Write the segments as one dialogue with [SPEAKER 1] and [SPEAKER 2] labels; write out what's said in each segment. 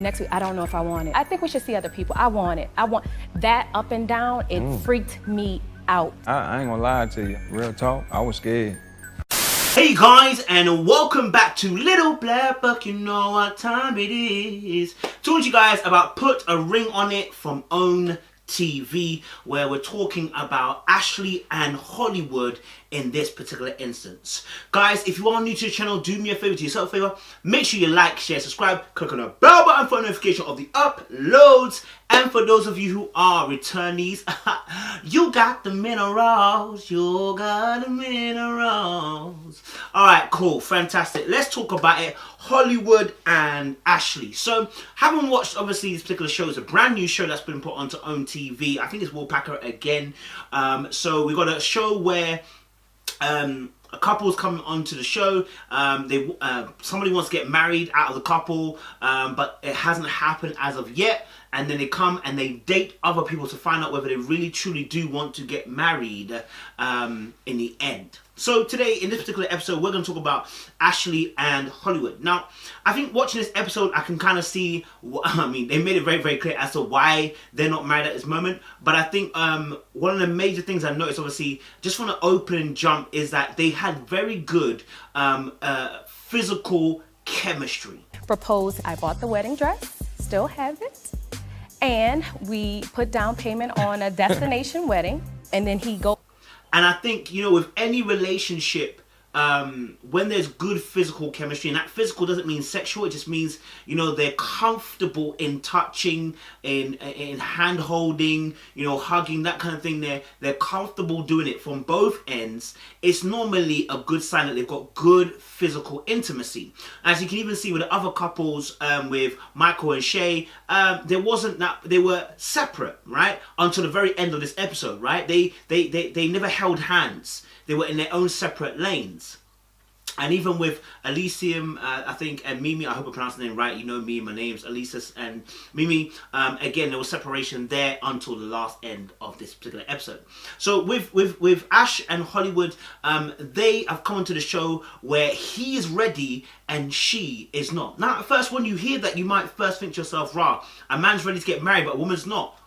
[SPEAKER 1] Next week, I don't know if I want it. I think we should see other people. I want it. I want that up and down. It freaked me out.
[SPEAKER 2] I ain't gonna lie to you. Real talk, I was scared.
[SPEAKER 3] Hey guys, and welcome back to Little Black Book. You know what time it is. Talking to you guys about Put a Ring on It from OWN TV, where we're talking about Ashley and Hollywood in this particular instance. Guys, if you are new to the channel, do me a favor, do yourself a favor, make sure you like, share, subscribe, click on the bell button for a notification of the uploads. And for those of you who are returnees, you got the minerals, you got the minerals. Alright, cool, fantastic. Let's talk about it. Hollywood and Ashley. So, having watched, obviously, this particular show is a brand new show that's been put onto OWN TV. I think it's Wallpacker again. So, we got a show where a couple's coming onto the show. Somebody wants to get married out of the couple, but it hasn't happened as of yet. And then they come and they date other people to find out whether they really truly do want to get married in the end. So today, in this particular episode, we're going to talk about Ashley and Hollywood. Now, I think watching this episode, I can kind of see, I mean, they made it very, very clear as to why they're not married at this moment. But I think one of the major things I noticed, obviously, just from the opening jump, is that they had very good physical chemistry.
[SPEAKER 1] Proposed, I bought the wedding dress, still have it. And we put down payment on a destination wedding. And then he goes.
[SPEAKER 3] And I think, you know, with any relationship, when there's good physical chemistry, and that physical doesn't mean sexual, it just means, you know, they're comfortable in touching, in hand holding, you know, hugging, that kind of thing. They're comfortable doing it from both ends. It's normally a good sign that they've got good physical intimacy. As you can even see with the other couples, with Michael and Shay, there wasn't that, they were separate, right? Until the very end of this episode, right? They never held hands. They were in their own separate lanes. And even with Elysium, I think, and Mimi, I hope I pronounced the name right. You know me, my name's Elysis and Mimi. Again, there was separation there until the last end of this particular episode. So with Ash and Hollywood, they have come into the show where he is ready and she is not. Now, at first, when you hear that, you might first think to yourself, rah, a man's ready to get married, but a woman's not.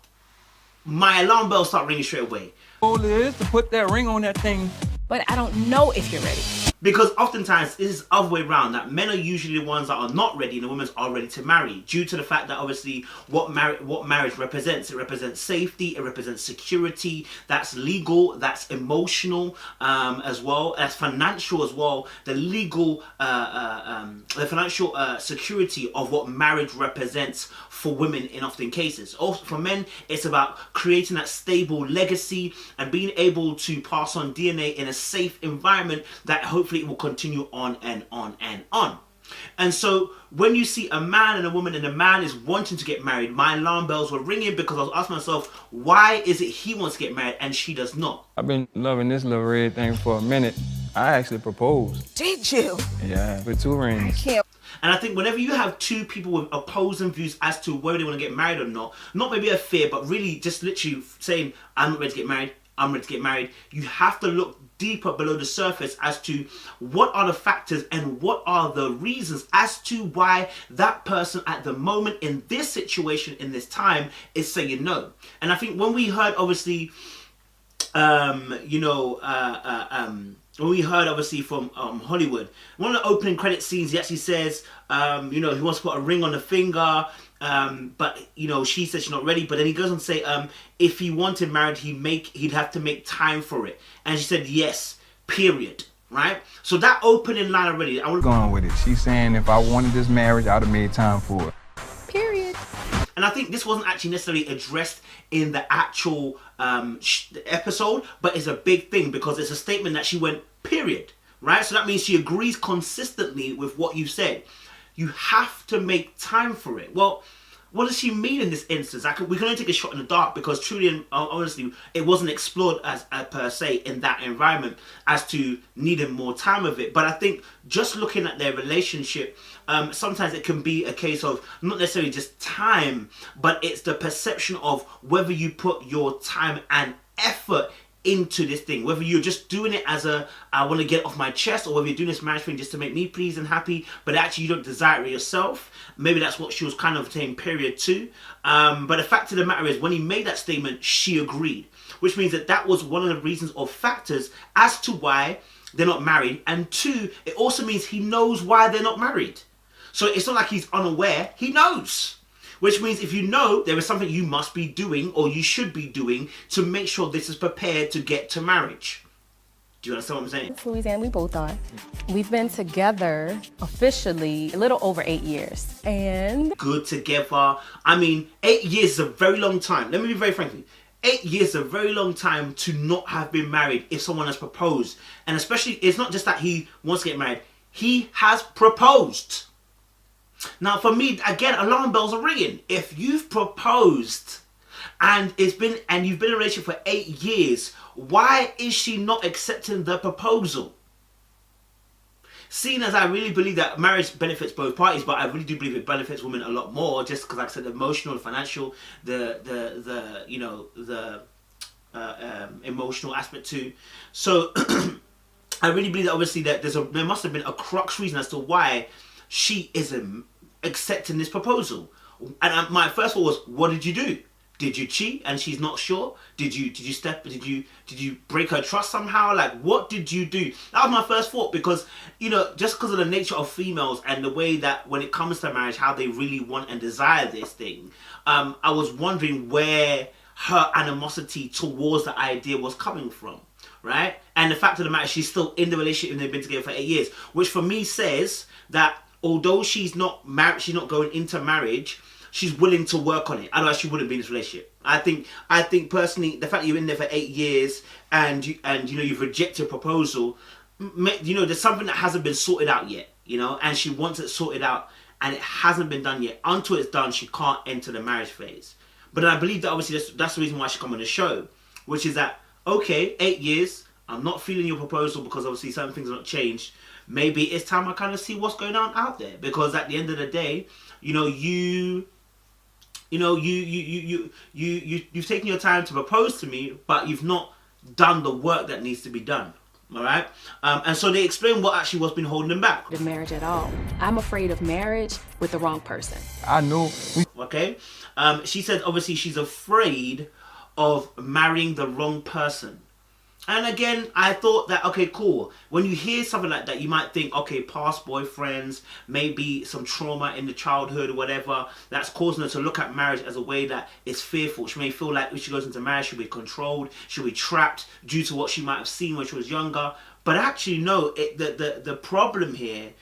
[SPEAKER 3] My alarm bells start ringing straight away.
[SPEAKER 2] All it is to put that ring on that thing.
[SPEAKER 1] But I don't know if you're ready.
[SPEAKER 3] Because oftentimes it is the other way around, that men are usually the ones that are not ready and the women are ready to marry, due to the fact that obviously what marriage represents. It represents safety, it represents security, that's legal, that's emotional as well, that's financial as well. The legal, the financial security of what marriage represents for women in often cases. Also for men, it's about creating that stable legacy and being able to pass on DNA in a safe environment that hopefully it will continue on and on and on. And so when you see a man and a woman and the man is wanting to get married, my alarm bells were ringing, because I was asking myself, why is it he wants to get married and she does not?
[SPEAKER 2] I've been loving this little red thing for a minute. I actually proposed.
[SPEAKER 1] Did you?
[SPEAKER 2] Yeah, with 2 rings.
[SPEAKER 3] And I think whenever you have two people with opposing views as to whether they want to get married or not maybe a fear, but really just literally saying, I'm not ready to get married, I'm ready to get married, you have to look deeper below the surface as to what are the factors and what are the reasons as to why that person at the moment in this situation, in this time, is saying no. And I think when we heard obviously, when we heard obviously from Hollywood, one of the opening credit scenes, he actually says, you know, he wants to put a ring on the finger, but you know, she says she's not ready. But then he goes on to say, if he wanted married, he'd have to make time for it. And she said yes, period. Right? So that opening line already, I was
[SPEAKER 2] going with it. She's saying if I wanted this marriage, I'd have made time for it.
[SPEAKER 1] Period.
[SPEAKER 3] And I think this wasn't actually necessarily addressed in the actual episode, but it's a big thing because it's a statement that she went, period. Right? So that means she agrees consistently with what you said. You have to make time for it. Well, what does she mean in this instance? We can only take a shot in the dark because truly and honestly, it wasn't explored as per se in that environment as to needing more time with it. But I think just looking at their relationship, sometimes it can be a case of not necessarily just time, but it's the perception of whether you put your time and effort into this thing, whether you're just doing it as a I want to get it off my chest, or whether you're doing this marriage thing just to make me pleased and happy, but actually you don't desire it yourself. Maybe that's what she was kind of saying period to. But the fact of the matter is, when he made that statement, she agreed, which means that that was one of the reasons or factors as to why they're not married. And two, it also means he knows why they're not married. So it's not like he's unaware, he knows. Which means if you know, there is something you must be doing or you should be doing to make sure this is prepared to get to marriage. Do you understand what I'm saying?
[SPEAKER 1] Louisiana, we both are. We've been together officially a little over 8 years. And
[SPEAKER 3] Good together. I mean, 8 years is a very long time. Let me be very frank with you. 8 years is a very long time to not have been married if someone has proposed. And especially, it's not just that he wants to get married. He has proposed. Now, for me, again, alarm bells are ringing. If you've proposed and you've been in a relationship for 8 years, why is she not accepting the proposal? Seeing as I really believe that marriage benefits both parties, but I really do believe it benefits women a lot more, just because, like I said, the emotional, financial, the emotional aspect too. So I really believe that obviously that there must have been a crux reason as to why she isn't accepting this proposal. And my first thought was, what did you do? Did you cheat and she's not sure? Did you break her trust somehow? Like, what did you do? That was my first thought, because, you know, just because of the nature of females and the way that when it comes to marriage, how they really want and desire this thing, I was wondering where her animosity towards the idea was coming from, right? And the fact of the matter, she's still in the relationship and they've been together for 8 years, which for me says that although she's not married, she's not going into marriage, she's willing to work on it. Otherwise, she wouldn't be in this relationship. I think personally, the fact that you're in there for 8 years and you've rejected a proposal, there's something that hasn't been sorted out yet, and she wants it sorted out, and it hasn't been done yet. Until it's done, she can't enter the marriage phase. But I believe that obviously that's the reason why she come on the show, which is that, okay, 8 years, I'm not feeling your proposal because obviously certain things have not changed. Maybe it's time I kind of see what's going on out there, because at the end of the day, you've taken your time to propose to me, but you've not done the work that needs to be done. All right, and so they explain what actually was been holding them back.
[SPEAKER 1] of marriage at all. I'm afraid of marriage with the wrong person.
[SPEAKER 2] I know.
[SPEAKER 3] Okay, she said obviously she's afraid of marrying the wrong person. And again, I thought that, okay, cool. When you hear something like that, you might think, okay, past boyfriends, maybe some trauma in the childhood or whatever, that's causing her to look at marriage as a way that is fearful. She may feel like if she goes into marriage, she'll be controlled, she'll be trapped due to what she might have seen when she was younger. But actually, no, the problem here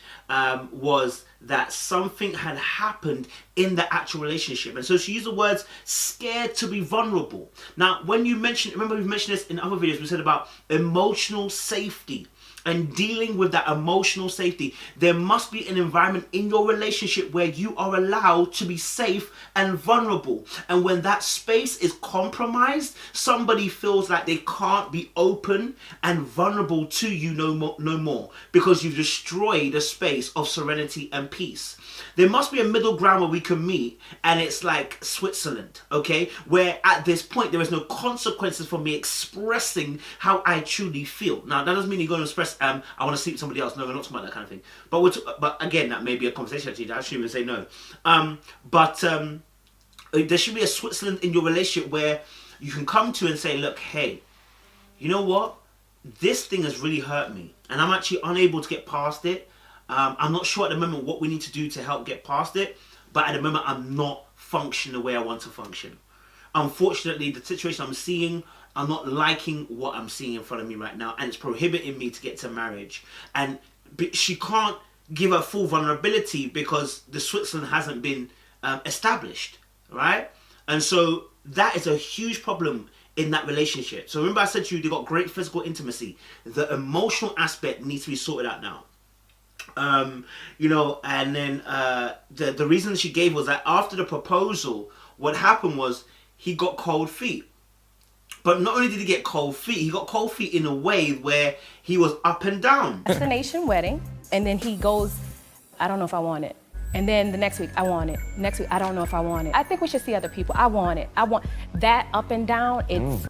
[SPEAKER 3] was that something had happened in the actual relationship. And so she used the words scared to be vulnerable. Now, when you mentioned, remember we've mentioned this in other videos, we said about emotional safety and dealing with that emotional safety. There must be an environment in your relationship where you are allowed to be safe and vulnerable. And when that space is compromised, somebody feels like they can't be open and vulnerable to you no more because you've destroyed a space of serenity and peace. There must be a middle ground where we can meet, and it's like Switzerland, okay? Where at this point there is no consequences for me expressing how I truly feel. Now, that doesn't mean you're going to express, I want to sleep with somebody else. No, we're not talking about that kind of thing. But again, that may be a conversation actually. I shouldn't even say no. There should be a Switzerland in your relationship where you can come to and say, look, hey, you know what? This thing has really hurt me, and I'm actually unable to get past it. I'm not sure at the moment what we need to do to help get past it, but at the moment I'm not functioning the way I want to function. Unfortunately, the situation I'm seeing, I'm not liking what I'm seeing in front of me right now, and it's prohibiting me to get to marriage. And she can't give her full vulnerability because the Switzerland hasn't been established, right? And so that is a huge problem in that relationship. So remember I said to you, they got great physical intimacy. The emotional aspect needs to be sorted out now. And then the reason she gave was that after the proposal, what happened was he got cold feet. But not only did he get cold feet, he got cold feet in a way where he was up and down.
[SPEAKER 1] Destination wedding, and then he goes, I don't know if I want it. And then the next week, I want it. Next week, I don't know if I want it. I think we should see other people. I want it. I want that up and down. It's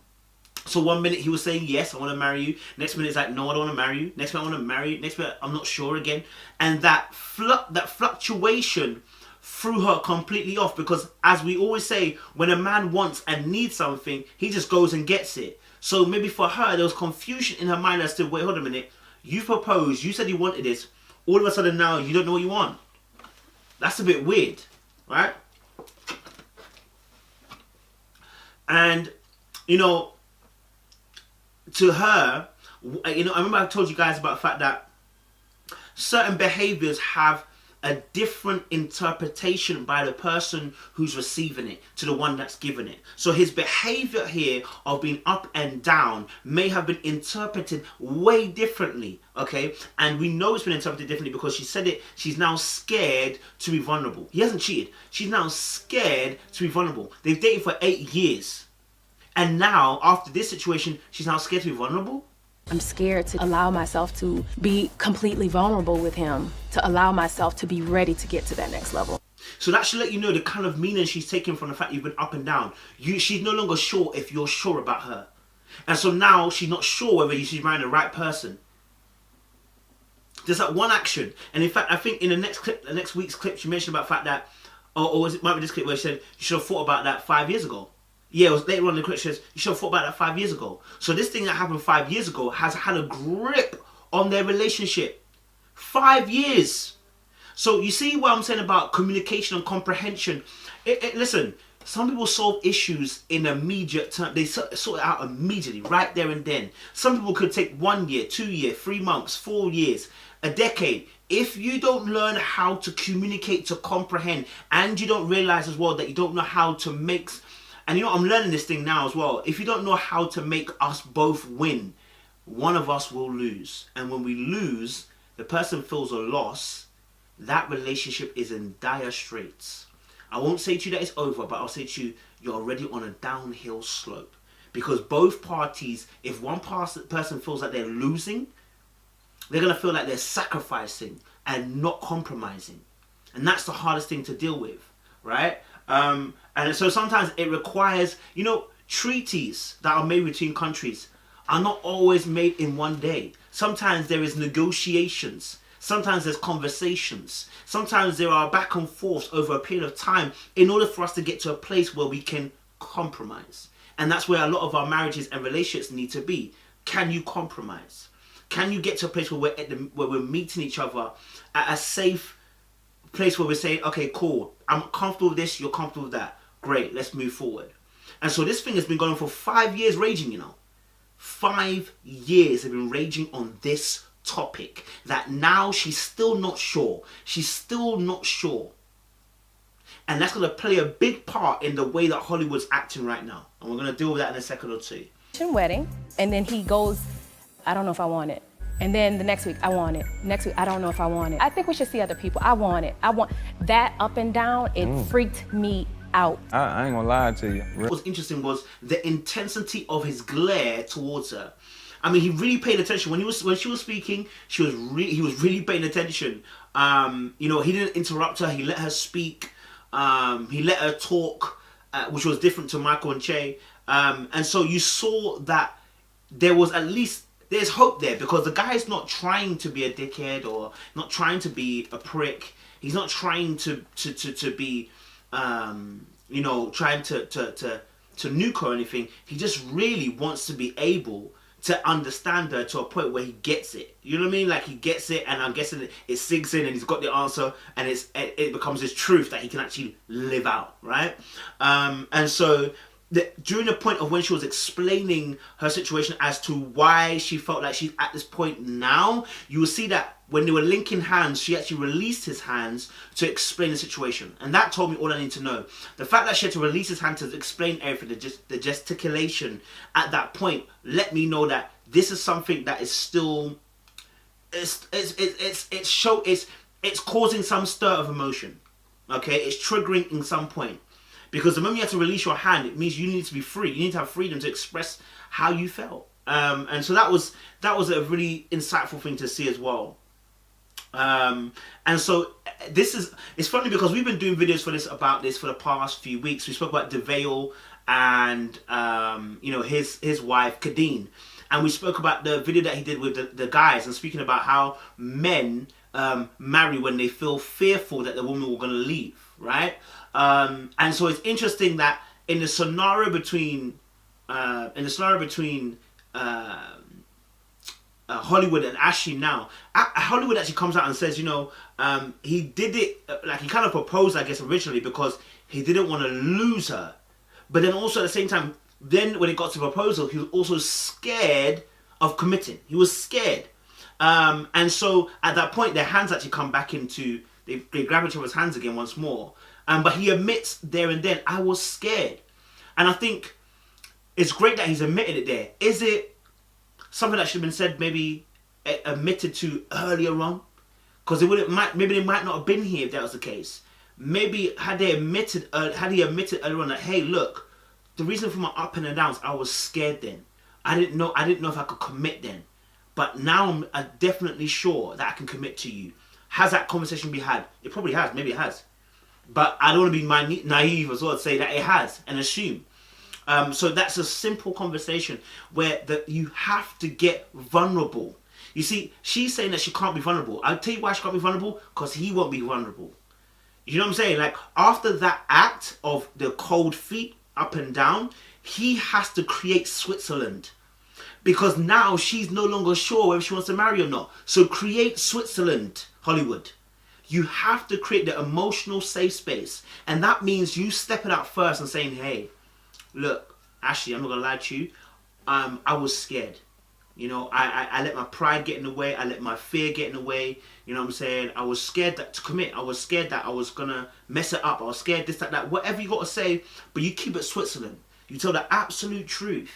[SPEAKER 3] So one minute he was saying, yes, I want to marry you. Next minute it's like, no, I don't want to marry you. Next minute I want to marry you. Next minute I'm not sure again. And that fluctuation threw her completely off, because as we always say, when a man wants and needs something, he just goes and gets it. So maybe for her, there was confusion in her mind as to, wait, hold a minute. You proposed, you said you wanted this. All of a sudden now, you don't know what you want. That's a bit weird, right? And, you know, to her, you know, I remember I told you guys about the fact that certain behaviors have a different interpretation by the person who's receiving it to the one that's given it. So his behavior here of being up and down may have been interpreted way differently, okay? And we know it's been interpreted differently because she said it, she's now scared to be vulnerable. He hasn't cheated. She's now scared to be vulnerable. They've dated for 8 years. And now, after this situation, she's now scared to be vulnerable?
[SPEAKER 1] I'm scared to allow myself to be completely vulnerable with him, to allow myself to be ready to get to that next level.
[SPEAKER 3] So that should let you know the kind of meaning she's taken from the fact you've been up and down. She's no longer sure if you're sure about her. And so now she's not sure whether she's marrying the right person. There's that one action. And in fact, I think in the next week's clip, she mentioned about the fact that, or it might be this clip where she said, you should have thought about that 5 years ago. Yeah, it was later on in the clip, she says, you should have thought about that 5 years ago. So this thing that happened 5 years ago has had a grip on their relationship. 5 years. So you see what I'm saying about communication and comprehension. Listen, some people solve issues in immediate term. They sort it out immediately, right there and then. Some people could take 1 year, 2 years, 3 months, 4 years, a decade. If you don't learn how to communicate, to comprehend, and you don't realize as well that you don't know how to make... And you know, I'm learning this thing now as well. If you don't know how to make us both win, one of us will lose. And when we lose, the person feels a loss. That relationship is in dire straits. I won't say to you that it's over, but I'll say to you, you're already on a downhill slope. Because both parties, if one person feels like they're losing, they're going to feel like they're sacrificing and not compromising. And that's the hardest thing to deal with, right? And so sometimes it requires, you know, treaties that are made between countries are not always made in one day. Sometimes there is negotiations. Sometimes there's conversations. Sometimes there are back and forth over a period of time in order for us to get to a place where we can compromise. And that's where a lot of our marriages and relationships need to be. Can you compromise? Can you get to a place where we're meeting each other at a safe place where we're saying, okay, cool, I'm comfortable with this, you're comfortable with that. Great, let's move forward. And so this thing has been going on for 5 years raging, you know. 5 years have been raging on this topic that now she's still not sure. She's still not sure. And that's going to play a big part in the way that Hollywood's acting right now. And we're going to deal with that in a second or two.
[SPEAKER 1] Wedding, and then he goes, I don't know if I want it. And then the next week, I want it. Next week, I don't know if I want it. I think we should see other people. I want it. I want that up and down. It freaked me out.
[SPEAKER 2] I ain't gonna lie to you.
[SPEAKER 3] What was interesting was the intensity of his glare towards her. I mean, he really paid attention when she was speaking. He was really paying attention. You know, he didn't interrupt her. He let her speak. He let her talk, which was different to Michael and Che. And so you saw that there was at least there's hope there, because the guy's not trying to be a dickhead or not trying to be a prick. He's not trying to be, you know, trying to nuke her or anything. He just really wants to be able to understand her to a point where he gets it. You know what I mean? Like he gets it, and I'm guessing it sinks in, and he's got the answer, and it becomes his truth that he can actually live out, right? And so during the point of when she was explaining her situation as to why she felt like she's at this point now, you will see that when they were linking hands, she actually released his hands to explain the situation. And that told me all I need to know. The fact that she had to release his hand to explain everything, the gesticulation at that point, let me know that this is something that is still, it's causing some stir of emotion. Okay, it's triggering in some point. Because the moment you have to release your hand, it means you need to be free. You need to have freedom to express how you felt. And so that was a really insightful thing to see as well. And so it's funny because we've been doing videos about this for the past few weeks. We spoke about DeVale and his wife Kadeen, and we spoke about the video that he did with the guys, and speaking about how men marry when they feel fearful that the woman will going to leave, right? And so it's interesting that in the scenario between Hollywood and Ashley now, Hollywood actually comes out and says, he did it, like he kind of proposed, I guess, originally because he didn't want to lose her. But then also at the same time, then when it got to proposal, he was also scared of committing. He was scared. And so at that point, their hands actually come back into, they grab each other's hands again once more. But he admits there and then, I was scared. And I think it's great that he's admitted it there. Is it something that should have been said, maybe admitted to earlier on? Because maybe they might not have been here if that was the case. Maybe had he admitted earlier on that, hey, look, the reason for my up and downs, I was scared then. I didn't know if I could commit then. But now I'm definitely sure that I can commit to you. Has that conversation been had? It probably has. Maybe it has. But I don't want to be naive as well to say that it has and assume. So that's a simple conversation where you have to get vulnerable. You see, she's saying that she can't be vulnerable. I'll tell you why she can't be vulnerable. Because he won't be vulnerable. You know what I'm saying? Like, after that act of the cold feet up and down, he has to create Switzerland. Because now she's no longer sure whether she wants to marry or not. So create Switzerland, Hollywood. You have to create the emotional safe space. And that means you stepping out first and saying, hey, look, Ashley, I'm not going to lie to you. I was scared. I let my pride get in the way. I let my fear get in the way. You know what I'm saying? I was scared to commit. I was scared that I was going to mess it up. I was scared this, that. Whatever you got to say, but you keep it Switzerland. You tell the absolute truth.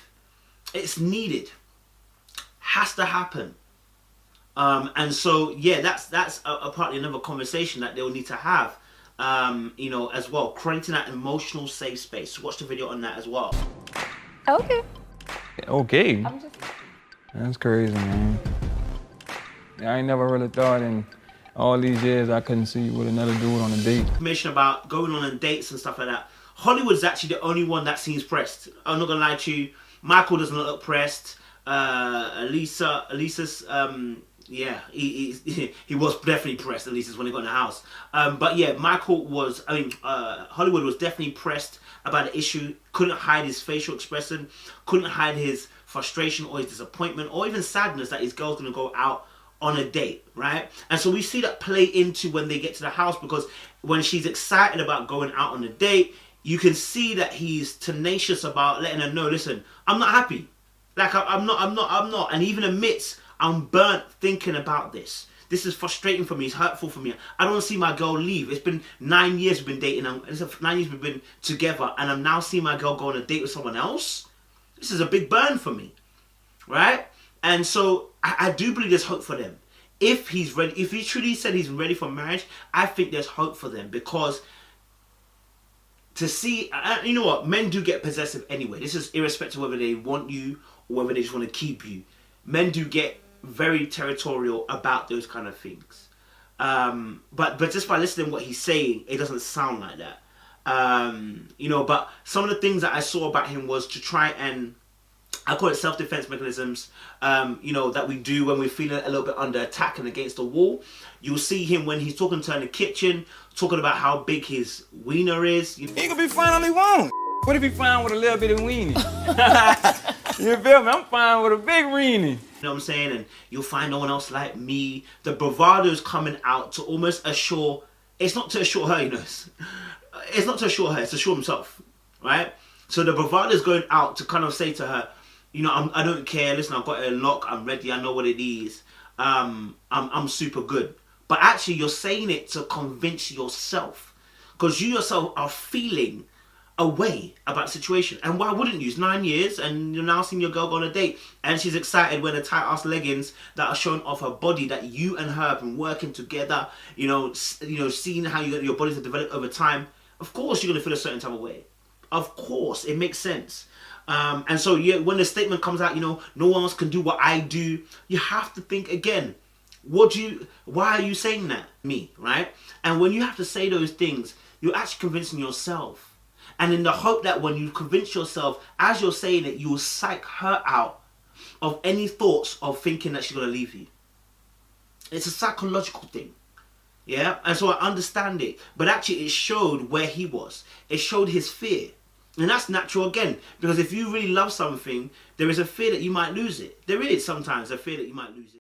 [SPEAKER 3] It's needed. Has to happen. And so, yeah, that's partly another conversation that they'll need to have, as well. Creating that emotional safe space. So watch the video on that as well.
[SPEAKER 1] Okay.
[SPEAKER 2] Okay. That's crazy, man. I ain't never really thought in all these years I couldn't see you with another dude on a date.
[SPEAKER 3] Information about going on dates and stuff like that. Hollywood's actually the only one that seems pressed. I'm not gonna lie to you. Michael doesn't look pressed. Elisa's, yeah, he was definitely pressed, Elisa's, when he got in the house. But yeah, Hollywood was definitely pressed about the issue. Couldn't hide his facial expression. Couldn't hide his frustration or his disappointment or even sadness that his girl's gonna go out on a date, right? And so we see that play into when they get to the house, because when she's excited about going out on a date, you can see that he's tenacious about letting her know, listen, I'm not happy. Like, I'm not. And he even admits, I'm burnt thinking about this. This is frustrating for me. It's hurtful for me. I don't want to see my girl leave. It's been 9 years we've been dating. It's 9 years we've been together. And I'm now seeing my girl go on a date with someone else. This is a big burn for me. Right? And so I do believe there's hope for them. If he's ready, if he truly said he's ready for marriage, I think there's hope for them. Because to see, you know what, men do get possessive anyway. This is irrespective of whether they want you or whether they just want to keep you. Men do get very territorial about those kind of things. But just by listening to what he's saying, it doesn't sound like that. But some of the things that I saw about him was to try and, I call it self-defense mechanisms, that we do when we're feeling a little bit under attack and against the wall. You'll see him when he's talking to her in the kitchen, talking about how big his wiener is.
[SPEAKER 2] He could be fine all he wants. What if he fine with a little bit of weenie? You feel me? I'm fine with a big weenie.
[SPEAKER 3] You know what I'm saying? And you'll find no one else like me. The bravado is coming out to almost assure, it's not to assure her, it's not to assure her, it's to assure himself, right? So the bravado is going out to kind of say to her, I don't care. Listen, I've got it in lock. I'm ready. I know what it is. I'm super good. But actually, you're saying it to convince yourself, because you yourself are feeling a way about the situation. And why wouldn't you? It's 9 years, and you're now seeing your girl go on a date, and she's excited when the tight-ass leggings that are showing off her body, that you and her have been working together. Seeing how your bodies have developed over time. Of course, you're gonna feel a certain type of way. Of course, it makes sense. And so, yeah, when the statement comes out, no one else can do what I do, you have to think again. why are you saying that? Me, right? And when you have to say those things, you're actually convincing yourself. And in the hope that when you convince yourself, as you're saying it, you will psych her out of any thoughts of thinking that she's going to leave you. It's a psychological thing. Yeah? And so I understand it. But actually it showed where he was. It showed his fear. And that's natural again. Because if you really love something, there is a fear that you might lose it. There is sometimes a fear that you might lose it.